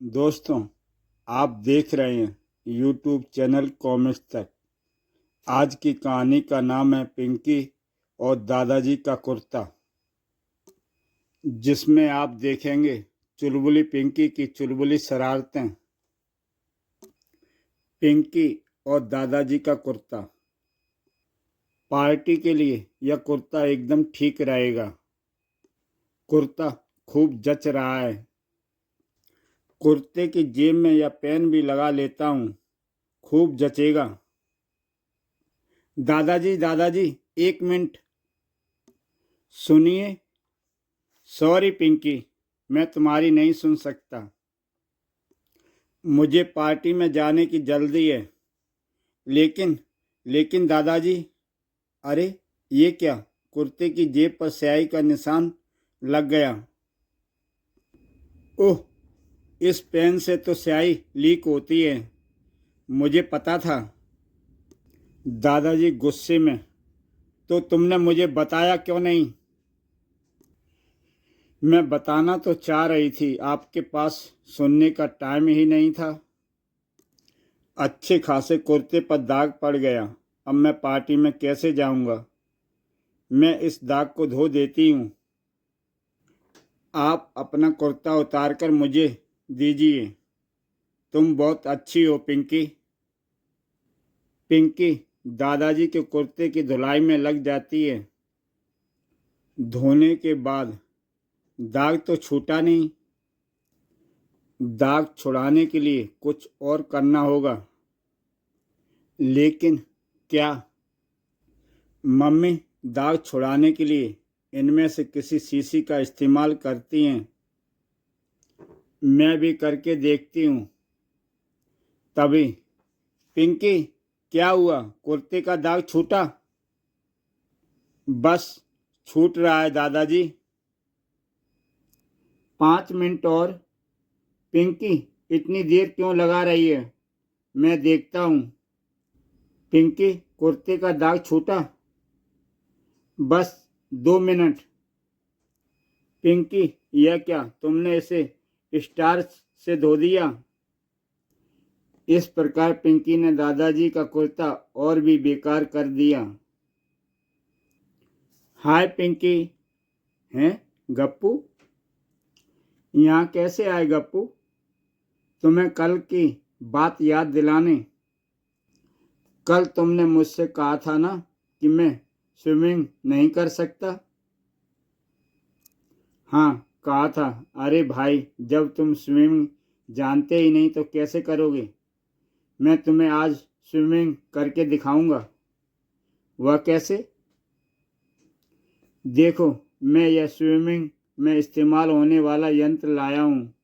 दोस्तों, आप देख रहे हैं यूट्यूब चैनल कॉमिक्स तक। आज की कहानी का नाम है पिंकी और दादाजी का कुर्ता, जिसमें आप देखेंगे चुलबुली पिंकी की चुलबुली शरारतें। पिंकी और दादाजी का कुर्ता। पार्टी के लिए यह कुर्ता एकदम ठीक रहेगा। कुर्ता खूब जच रहा है। कुर्ते की जेब में यह पेन भी लगा लेता हूँ, खूब जचेगा। दादाजी दादाजी, एक मिनट सुनिए। सॉरी पिंकी, मैं तुम्हारी नहीं सुन सकता। मुझे पार्टी में जाने की जल्दी है। लेकिन लेकिन दादाजी। अरे, ये क्या? कुर्ते की जेब पर स्याही का निशान लग गया। ओह, इस पेन से तो स्याही लीक होती है। मुझे पता था। दादाजी गुस्से में। तो तुमने मुझे बताया क्यों नहीं? मैं बताना तो चाह रही थी, आपके पास सुनने का टाइम ही नहीं था। अच्छे खासे कुर्ते पर दाग पड़ गया। अब मैं पार्टी में कैसे जाऊंगा? मैं इस दाग को धो देती हूँ। आप अपना कुर्ता उतार कर मुझे दीजिए। तुम बहुत अच्छी हो पिंकी। पिंकी दादाजी के कुर्ते की धुलाई में लग जाती है। धोने के बाद दाग तो छूटा नहीं। दाग छुड़ाने के लिए कुछ और करना होगा। लेकिन क्या? मम्मी दाग छुड़ाने के लिए इनमें से किसी शीशी का इस्तेमाल करती हैं। मैं भी करके देखती हूँ। तभी पिंकी, क्या हुआ? कुर्ते का दाग छूटा? बस छूट रहा है दादाजी। 5 मिनट और। पिंकी, इतनी देर क्यों लगा रही है? मैं देखता हूँ। पिंकी, कुर्ते का दाग छूटा? बस 2 मिनट। पिंकी, यह क्या, तुमने इसे स्टार्च से धो दिया? इस प्रकार पिंकी ने दादाजी का कुर्ता और भी बेकार कर दिया। हाय पिंकी। हैं गप्पू? यहाँ कैसे आए गप्पू? तुम्हें कल की बात याद दिलाने। कल तुमने मुझसे कहा था ना कि मैं स्विमिंग नहीं कर सकता। हाँ, कहा था। अरे भाई, जब तुम स्विमिंग जानते ही नहीं तो कैसे करोगे? मैं तुम्हें आज स्विमिंग करके दिखाऊंगा। वह कैसे? देखो, मैं यह स्विमिंग में इस्तेमाल होने वाला यंत्र लाया हूँ।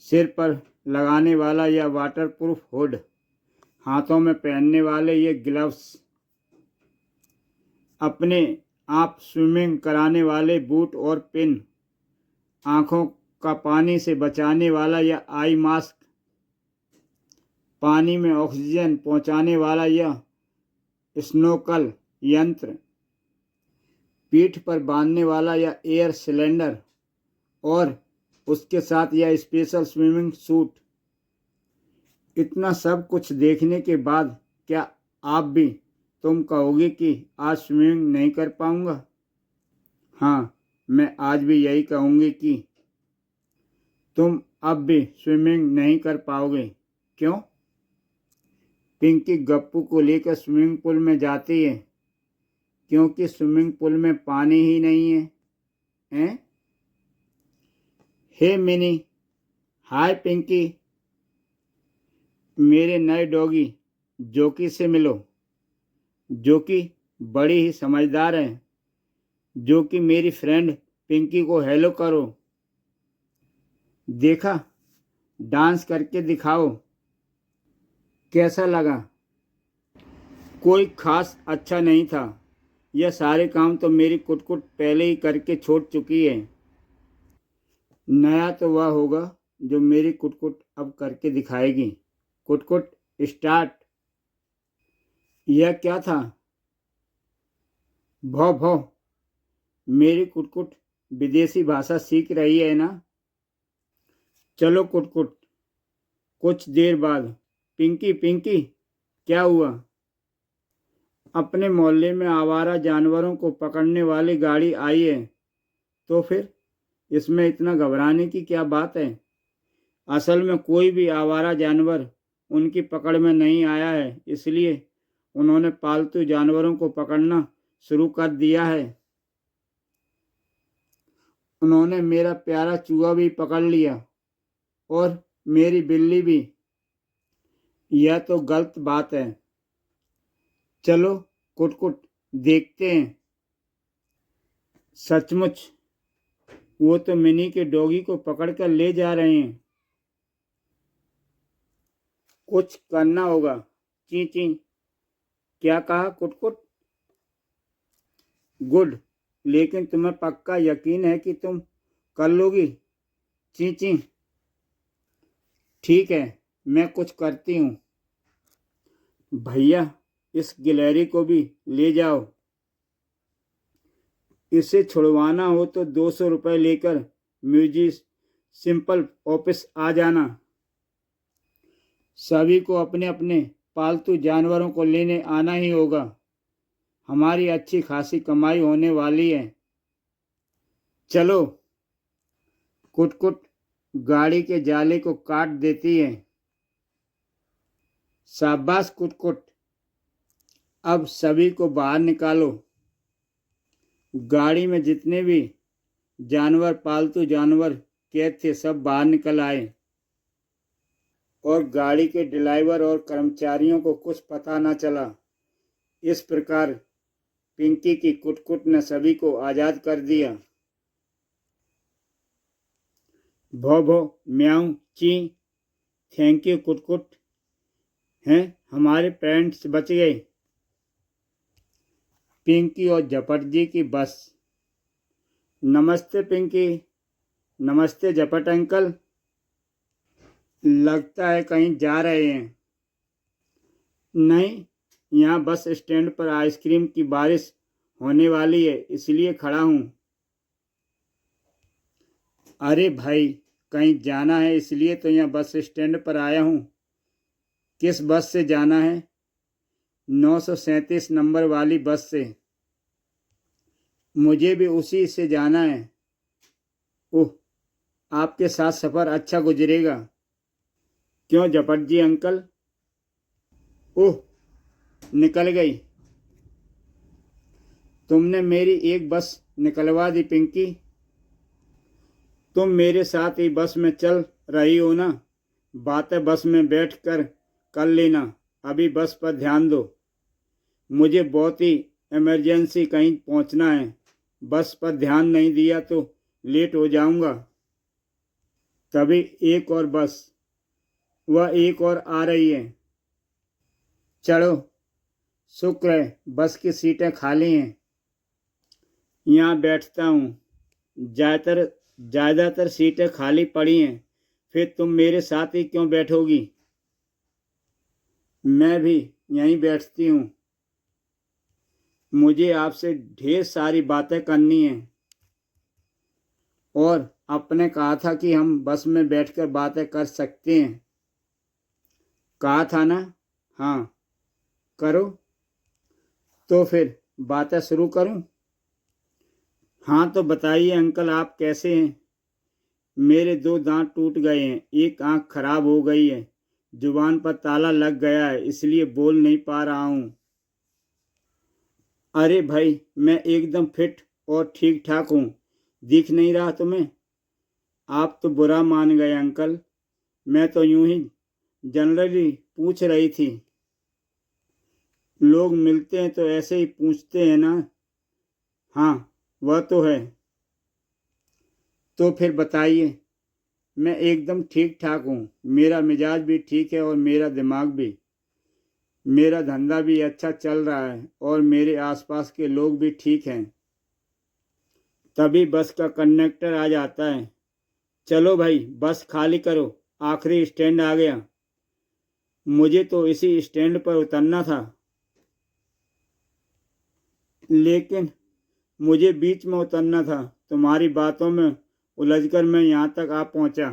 सिर पर लगाने वाला यह वाटरप्रूफ हुड, हाथों में पहनने वाले ये ग्लव्स, अपने आप स्विमिंग कराने वाले बूट और पिन, आंखों का पानी से बचाने वाला यह आई मास्क, पानी में ऑक्सीजन पहुंचाने वाला यह स्नोकल यंत्र, पीठ पर बांधने वाला यह एयर सिलेंडर और उसके साथ यह स्पेशल स्विमिंग सूट। इतना सब कुछ देखने के बाद क्या आप भी तुम कहोगे कि आज स्विमिंग नहीं कर पाऊंगा? हाँ, मैं आज भी यही कहूँगी कि तुम अब भी स्विमिंग नहीं कर पाओगे। क्यों? पिंकी गप्पू को लेकर स्विमिंग पूल में जाती है क्योंकि स्विमिंग पूल में पानी ही नहीं है। हैं? हे मिनी। हाय पिंकी। मेरे नए डॉगी जोकी से मिलो। जोकी बड़ी ही समझदार है। जोकी मेरी फ्रेंड पिंकी को हेलो करो। देखा? डांस करके दिखाओ। कैसा लगा? कोई खास अच्छा नहीं था। यह सारे काम तो मेरी कुटकुट पहले ही करके छोड़ चुकी है। नया तो वह होगा जो मेरी कुटकुट अब करके दिखाएगी। कुटकुट स्टार्ट। यह क्या था? भौ भौ। मेरी कुटकुट विदेशी भाषा सीख रही है ना? चलो कुटकुट। कुछ देर बाद, पिंकी पिंकी, क्या हुआ? अपने मोहल्ले में आवारा जानवरों को पकड़ने वाली गाड़ी आई है। तो फिर इसमें इतना घबराने की क्या बात है? असल में कोई भी आवारा जानवर उनकी पकड़ में नहीं आया है, इसलिए उन्होंने पालतू जानवरों को पकड़ना शुरू कर दिया है। उन्होंने मेरा प्यारा चूहा भी पकड़ लिया और मेरी बिल्ली भी। यह तो गलत बात है। चलो कुटकुट, देखते हैं। सचमुच वो तो मिनी के डॉगी को पकड़कर ले जा रहे हैं। कुछ करना होगा। ची ची। क्या कहा कुटकुट? गुड, लेकिन तुम्हें पक्का यकीन है कि तुम कर लोगी? ची ची। ठीक है, मैं कुछ करती हूँ। भैया, इस गिलहरी को भी ले जाओ। इसे छुड़वाना हो तो 200 रुपये लेकर म्यूजिक सिंपल ऑफिस आ जाना। सभी को अपने अपने पालतू जानवरों को लेने आना ही होगा। हमारी अच्छी खासी कमाई होने वाली है। चलो। कुटकुट गाड़ी के जाले को काट देती है। शाबाश कुटकुट, अब सभी को बाहर निकालो। गाड़ी में जितने भी जानवर, पालतू जानवर कैद थे, सब बाहर निकल आए और गाड़ी के ड्राइवर और कर्मचारियों को कुछ पता न चला। इस प्रकार पिंकी की कुटकुट ने सभी को आज़ाद कर दिया। भो भो, म्याऊं, ची। थैंक यू कुटकुट। हैं, हमारे पेरेंट्स बच गए। पिंकी और झपट जी की बस। नमस्ते पिंकी। नमस्ते झपट अंकल। लगता है कहीं जा रहे हैं। नहीं, यहाँ बस स्टैंड पर आइसक्रीम की बारिश होने वाली है, इसलिए खड़ा हूँ। अरे भाई, कहीं जाना है इसलिए तो यहाँ बस स्टैंड पर आया हूँ। किस बस से जाना है? 937 नंबर वाली बस से। मुझे भी उसी से जाना है। ओह, आपके साथ सफ़र अच्छा गुजरेगा। क्यों झपट जी अंकल? ओह, निकल गई। तुमने मेरी एक बस निकलवा दी पिंकी। तुम मेरे साथ ही बस में चल रही हो ना? बातें बस में बैठ कर लेना। अभी बस पर ध्यान दो। मुझे बहुत ही इमरजेंसी कहीं पहुंचना है। बस पर ध्यान नहीं दिया तो लेट हो जाऊंगा। तभी एक और बस, वह एक और आ रही है। चढ़ो। शुक्र है बस की सीटें खाली हैं। यहाँ बैठता हूँ। ज़्यादातर सीटें खाली पड़ी हैं। फिर तुम मेरे साथ ही क्यों बैठोगी? मैं भी यहीं बैठती हूँ। मुझे आपसे ढेर सारी बातें करनी हैं। और आपने कहा था कि हम बस में बैठकर बातें कर सकते हैं। कहा था ना? हाँ, करो। तो फिर बातें शुरू करूं? हाँ, तो बताइए अंकल, आप कैसे हैं? मेरे 2 दांत टूट गए हैं, एक आंख खराब हो गई है, जुबान पर ताला लग गया है, इसलिए बोल नहीं पा रहा हूँ। अरे भाई, मैं एकदम फिट और ठीक ठाक हूँ। दिख नहीं रहा तुम्हें? आप तो बुरा मान गए अंकल। मैं तो यूं ही जनरली पूछ रही थी। लोग मिलते हैं तो ऐसे ही पूछते हैं ना। हाँ, वह तो है। तो फिर बताइए। मैं एकदम ठीक ठाक हूँ। मेरा मिजाज भी ठीक है और मेरा दिमाग भी। मेरा धंधा भी अच्छा चल रहा है और मेरे आसपास के लोग भी ठीक हैं। तभी बस का कंडक्टर आ जाता है। चलो भाई, बस खाली करो, आखिरी स्टैंड आ गया। मुझे तो इसी स्टैंड पर उतरना था, लेकिन मुझे बीच में उतरना था। तुम्हारी बातों में उलझकर मैं यहाँ तक आ पहुँचा।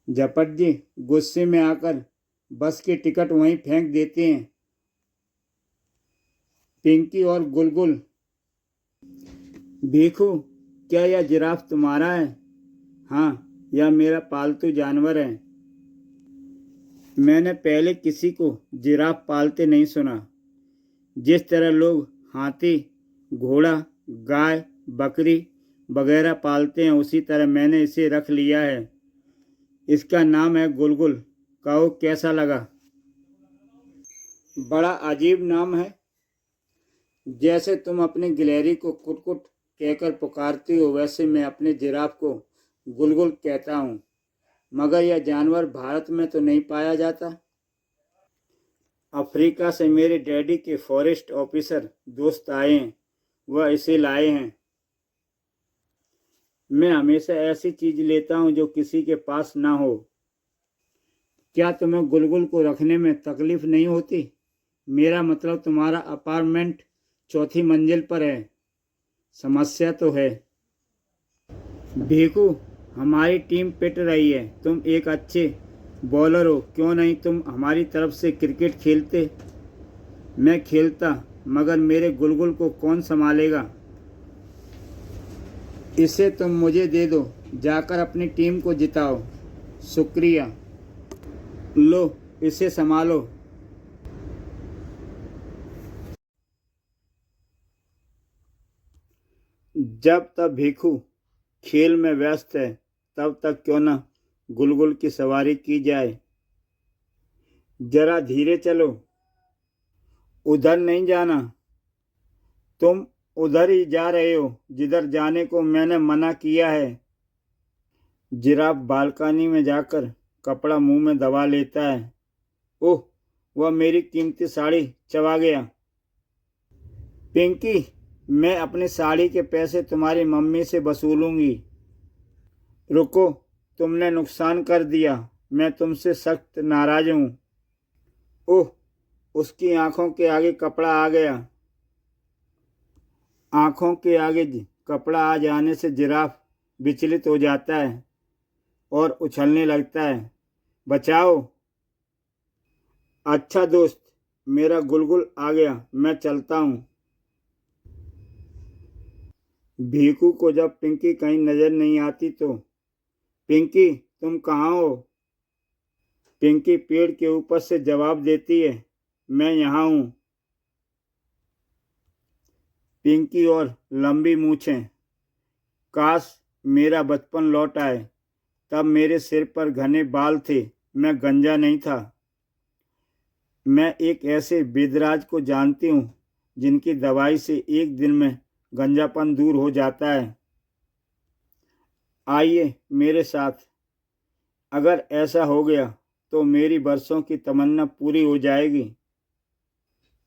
झपट जी गुस्से में आकर बस की टिकट वहीं फेंक देते हैं। पिंकी और गुलगुल, भीखू, क्या यह जिराफ तुम्हारा है? हाँ, यह मेरा पालतू जानवर है। मैंने पहले किसी को जिराफ पालते नहीं सुना। जिस तरह लोग हाथी, घोड़ा, गाय, बकरी वगैरह पालते हैं, उसी तरह मैंने इसे रख लिया है। इसका नाम है गुलगुल। कहो कैसा लगा? बड़ा अजीब नाम है। जैसे तुम अपनी गिलहरी को कुटकुट कहकर पुकारती हो, वैसे मैं अपने जिराफ को गुलगुल कहता हूँ। मगर यह जानवर भारत में तो नहीं पाया जाता। अफ्रीका से मेरे डैडी के फॉरेस्ट ऑफिसर दोस्त आए हैं, वह इसे लाए हैं। मैं हमेशा ऐसी चीज लेता हूँ जो किसी के पास ना हो। क्या तुम्हें गुलगुल को रखने में तकलीफ नहीं होती? मेरा मतलब तुम्हारा अपार्टमेंट चौथी मंजिल पर है। समस्या तो है। भीखू, हमारी टीम पिट रही है। तुम एक अच्छे बॉलर हो, क्यों नहीं तुम हमारी तरफ से क्रिकेट खेलते? मैं खेलता, मगर मेरे गुलगुल को कौन संभालेगा? इसे तुम मुझे दे दो, जाकर अपनी टीम को जिताओ। शुक्रिया। लो, इसे संभालो। जब तक भीखू खेल में व्यस्त है, तब तक क्यों न गुलगुल की सवारी की जाए। जरा धीरे चलो, उधर नहीं जाना। तुम उधर ही जा रहे हो जिधर जाने को मैंने मना किया है। जिराफ बालकनी में जाकर कपड़ा मुंह में दबा लेता है। ओह, वह मेरी कीमती साड़ी चबा गया। पिंकी, मैं अपनी साड़ी के पैसे तुम्हारी मम्मी से वसूलूंगी। रुको, तुमने नुकसान कर दिया। मैं तुमसे सख्त नाराज हूँ। ओह, उसकी आंखों के आगे कपड़ा आ गया। आंखों के आगे कपड़ा आ जाने से जिराफ विचलित हो जाता है और उछलने लगता है। बचाओ। अच्छा दोस्त, मेरा गुलगुल आ गया, मैं चलता हूँ। भीखू को जब पिंकी कहीं नजर नहीं आती तो, पिंकी तुम कहाँ हो? पिंकी पेड़ के ऊपर से जवाब देती है, मैं यहाँ हूँ। पिंकी और लंबी मूछें। काश मेरा बचपन लौट आए। तब मेरे सिर पर घने बाल थे, मैं गंजा नहीं था। मैं एक ऐसे बिदराज को जानती हूँ जिनकी दवाई से एक दिन में गंजापन दूर हो जाता है। आइए मेरे साथ। अगर ऐसा हो गया तो मेरी बरसों की तमन्ना पूरी हो जाएगी।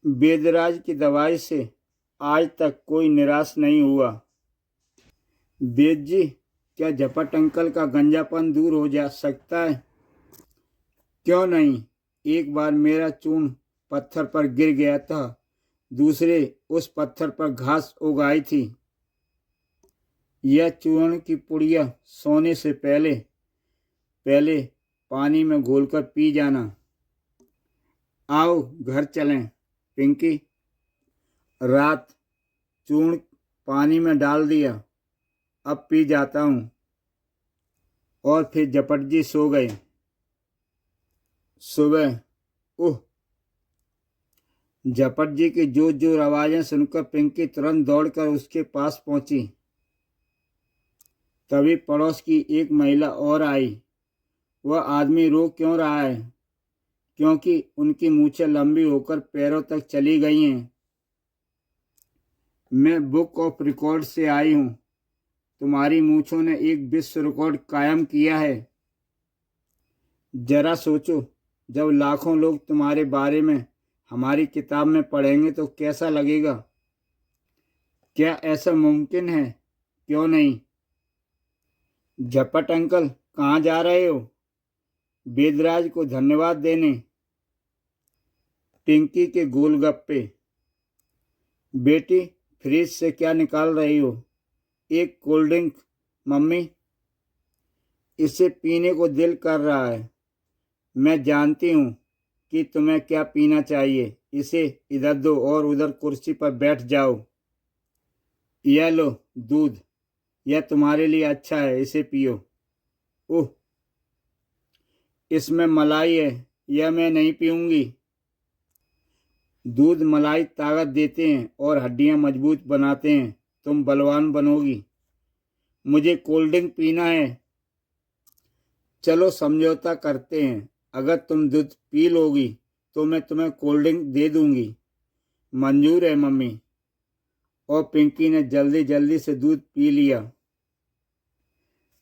बेदराज की दवाई से आज तक कोई निराश नहीं हुआ। बेद जी, क्या झपट अंकल का गंजापन दूर हो जा सकता है? क्यों नहीं। एक बार मेरा चूर्ण पत्थर पर गिर गया था, दूसरे उस पत्थर पर घास उग आई थी। यह चूर्ण की पुड़िया सोने से पहले पहले पानी में घोलकर पी जाना। आओ घर चलें। पिंकी, रात चूर्ण पानी में डाल दिया, अब पी जाता हूँ। और फिर झपट जी सो गए। सुबह, ओह, झपट जी की जोर जोर आवाजें सुनकर पिंकी तुरंत दौड़कर उसके पास पहुंची। तभी पड़ोस की एक महिला और आई। वह आदमी रो क्यों रहा है? क्योंकि उनकी मूछें लंबी होकर पैरों तक चली गई हैं। मैं बुक ऑफ रिकॉर्ड से आई हूँ। तुम्हारी मूछों ने एक विश्व रिकॉर्ड कायम किया है। जरा सोचो, जब लाखों लोग तुम्हारे बारे में हमारी किताब में पढ़ेंगे तो कैसा लगेगा? क्या ऐसा मुमकिन है? क्यों नहीं। झपट अंकल, कहाँ जा रहे हो? बेदराज को धन्यवाद देने। पिंकी के गोलगप्पे। बेटी, फ्रिज से क्या निकाल रही हो? एक कोल्ड ड्रिंक। मम्मी, इसे पीने को दिल कर रहा है। मैं जानती हूँ कि तुम्हें क्या पीना चाहिए। इसे इधर दो और उधर कुर्सी पर बैठ जाओ। यह लो दूध, यह तुम्हारे लिए अच्छा है, इसे पियो। ओह, इसमें मलाई है, यह मैं नहीं पीऊंगी। दूध मलाई ताकत देते हैं और हड्डियां मजबूत बनाते हैं। तुम बलवान बनोगी। मुझे कोल्ड ड्रिंक पीना है। चलो समझौता करते हैं। अगर तुम दूध पी लोगी तो मैं तुम्हें कोल्ड ड्रिंक दे दूंगी। मंजूर है मम्मी। और पिंकी ने जल्दी जल्दी से दूध पी लिया।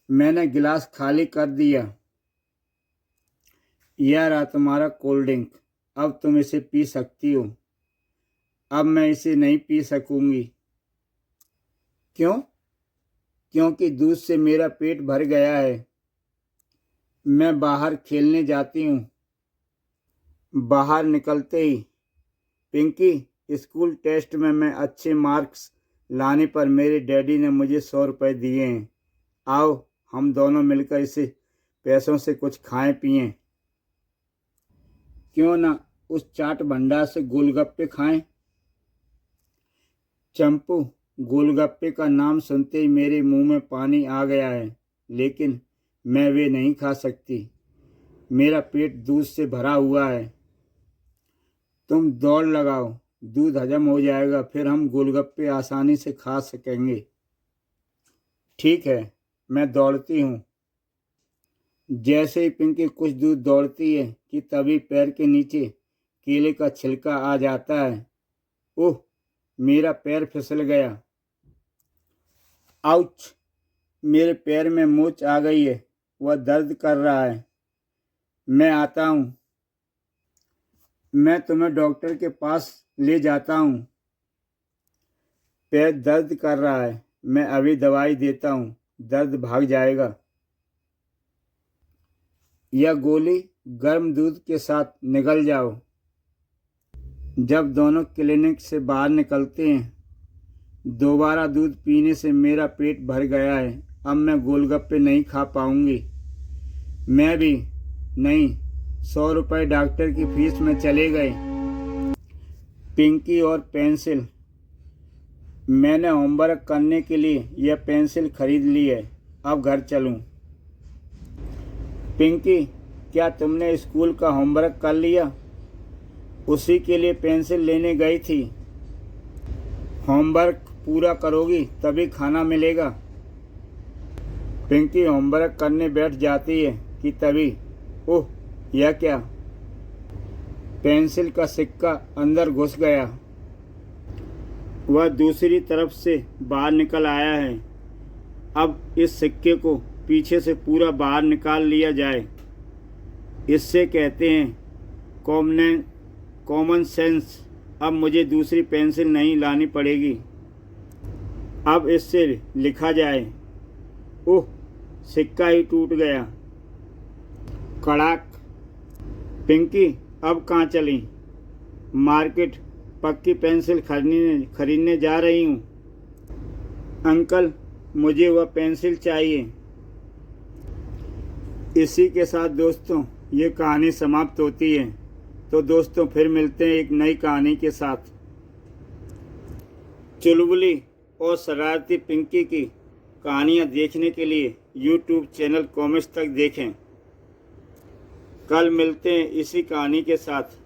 मैंने गिलास खाली कर दिया। यह रहा तुम्हारा कोल्ड ड्रिंक। अब तुम इसे पी सकती हो। अब मैं इसे नहीं पी सकूंगी। क्यों? क्योंकि दूध से मेरा पेट भर गया है। मैं बाहर खेलने जाती हूँ। बाहर निकलते ही, पिंकी, स्कूल टेस्ट में मैं अच्छे मार्क्स लाने पर मेरे डैडी ने मुझे 100 रुपये दिए हैं। आओ हम दोनों मिलकर इसे पैसों से कुछ खाएं पिएं। क्यों ना उस चाट भंडार से गोलगप्पे खाएं। चंपू, गोलगप्पे का नाम सुनते ही मेरे मुंह में पानी आ गया है, लेकिन मैं वे नहीं खा सकती। मेरा पेट दूध से भरा हुआ है। तुम दौड़ लगाओ, दूध हजम हो जाएगा, फिर हम गोलगप्पे आसानी से खा सकेंगे। ठीक है, मैं दौड़ती हूँ। जैसे ही पिंकी कुछ दूर दौड़ती है कि तभी पैर के नीचे केले का छिलका आ जाता है। ओह, मेरा पैर फिसल गया। आउच! मेरे पैर में मोच आ गई है। वह दर्द कर रहा है। मैं आता हूँ। मैं तुम्हें डॉक्टर के पास ले जाता हूँ। पैर दर्द कर रहा है। मैं अभी दवाई देता हूँ, दर्द भाग जाएगा। यह गोली गर्म दूध के साथ निगल जाओ। जब दोनों क्लिनिक से बाहर निकलते हैं, दोबारा दूध पीने से मेरा पेट भर गया है। अब मैं गोलगप्पे नहीं खा पाऊंगी। मैं भी नहीं। 100 रुपये डॉक्टर की फीस में चले गए। पिंकी और पेंसिल। मैंने होमवर्क करने के लिए यह पेंसिल खरीद ली है। अब घर चलूं। पिंकी, क्या तुमने स्कूल का होमवर्क कर लिया? उसी के लिए पेंसिल लेने गई थी। होमवर्क पूरा करोगी तभी खाना मिलेगा। पिंकी होमवर्क करने बैठ जाती है कि तभी, ओह, यह क्या? पेंसिल का सिक्का अंदर घुस गया। वह दूसरी तरफ से बाहर निकल आया है। अब इस सिक्के को पीछे से पूरा बाहर निकाल लिया जाए। इससे कहते हैं कॉमन सेंस। अब मुझे दूसरी पेंसिल नहीं लानी पड़ेगी। अब इससे लिखा जाए। ओह, सिक्का ही टूट गया। कड़ाक! पिंकी, अब कहाँ चली? मार्केट, पक्की पेंसिल खरीदने जा रही हूँ। अंकल, मुझे वह पेंसिल चाहिए। इसी के साथ दोस्तों ये कहानी समाप्त होती है। तो दोस्तों फिर मिलते हैं एक नई कहानी के साथ। चुलबुली और शरारती पिंकी की कहानियाँ देखने के लिए YouTube चैनल कॉमिक्स तक देखें। कल मिलते हैं इसी कहानी के साथ।